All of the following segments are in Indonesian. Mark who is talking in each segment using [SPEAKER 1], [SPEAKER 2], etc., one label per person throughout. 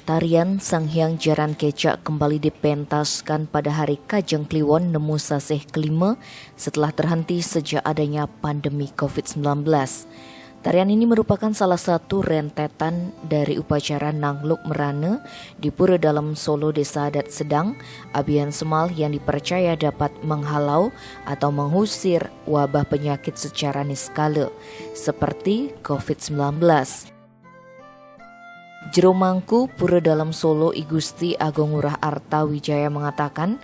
[SPEAKER 1] Tarian Sang Hyang Jaran Kecak kembali dipentaskan pada hari Kajang Kliwon Nemu Sasih kelima setelah terhenti sejak adanya pandemi COVID-19. Tarian ini merupakan salah satu rentetan dari upacara Nangluk Merana di Pura Dalam Solo Desa Adat Sedang, Abian Semal yang dipercaya dapat menghalau atau mengusir wabah penyakit secara niskala seperti COVID-19. Jero Mangku Pura Dalam Solo I Gusti Agung Ngurah Arta Wijaya mengatakan,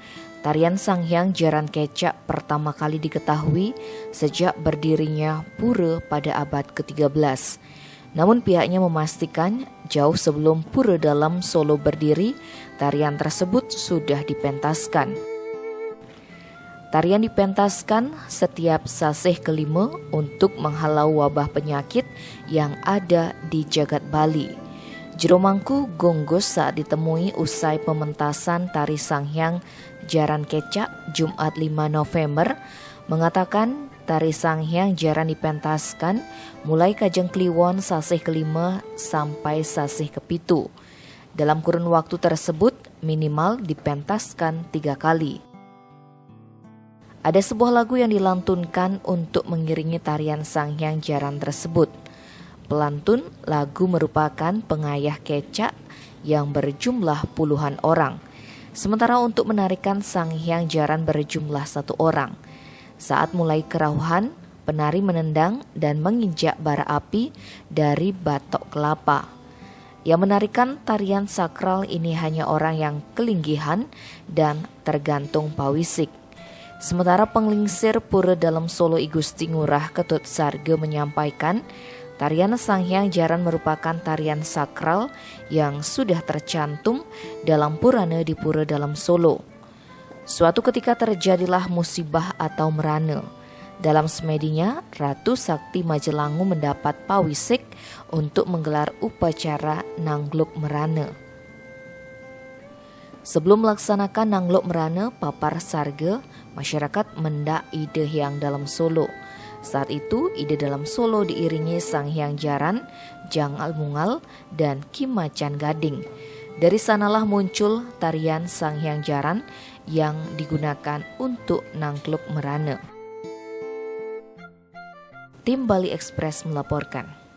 [SPEAKER 1] tarian Sang Hyang Jaran Kecak pertama kali diketahui sejak berdirinya pura pada abad ke-13. Namun pihaknya memastikan jauh sebelum Pura Dalam Solo berdiri, tarian tersebut sudah dipentaskan. Tarian dipentaskan setiap sasih kelima untuk menghalau wabah penyakit yang ada di jagat Bali. Jero Mangku gonggos saat ditemui usai pementasan tari Sang Hyang Jaran Kecak Jumat 5 November mengatakan tari Sang Hyang Jaran dipentaskan mulai Kajang Kliwon sasih kelima sampai sasih kepitu. Dalam kurun waktu tersebut minimal dipentaskan 3 kali. Ada sebuah lagu yang dilantunkan untuk mengiringi tarian Sang Hyang Jaran tersebut. Pelantun lagu merupakan pengayah kecak yang berjumlah puluhan orang. Sementara untuk menarikan Sang Hyang Jaran berjumlah 1 orang. Saat mulai kerauhan, penari menendang dan menginjak bara api dari batok kelapa. Yang menarikan tarian sakral ini hanya orang yang kelinggihan dan tergantung pawisik. Sementara penglingsir Pura Dalam Solo I Gusti Ngurah Ketut Sarge menyampaikan, tarian Sang Hyang Jaran merupakan tarian sakral yang sudah tercantum dalam Purana di Pura Dalam Solo. Suatu ketika terjadilah musibah atau merana. Dalam semedinya, Ratu Sakti Majelangu mendapat pawisik untuk menggelar upacara Nangluk Merana. Sebelum melaksanakan Nangluk Merana, papar sarga, masyarakat mendak Ide Hyang Dalam Solo. Saat itu, Ide Dalam Solo diiringi Sang Hyang Jaran, Jangal Mungal, dan Kimacan Gading. Dari sanalah muncul tarian Sang Hyang Jaran yang digunakan untuk Nangluk Merana. Tim Bali Express melaporkan.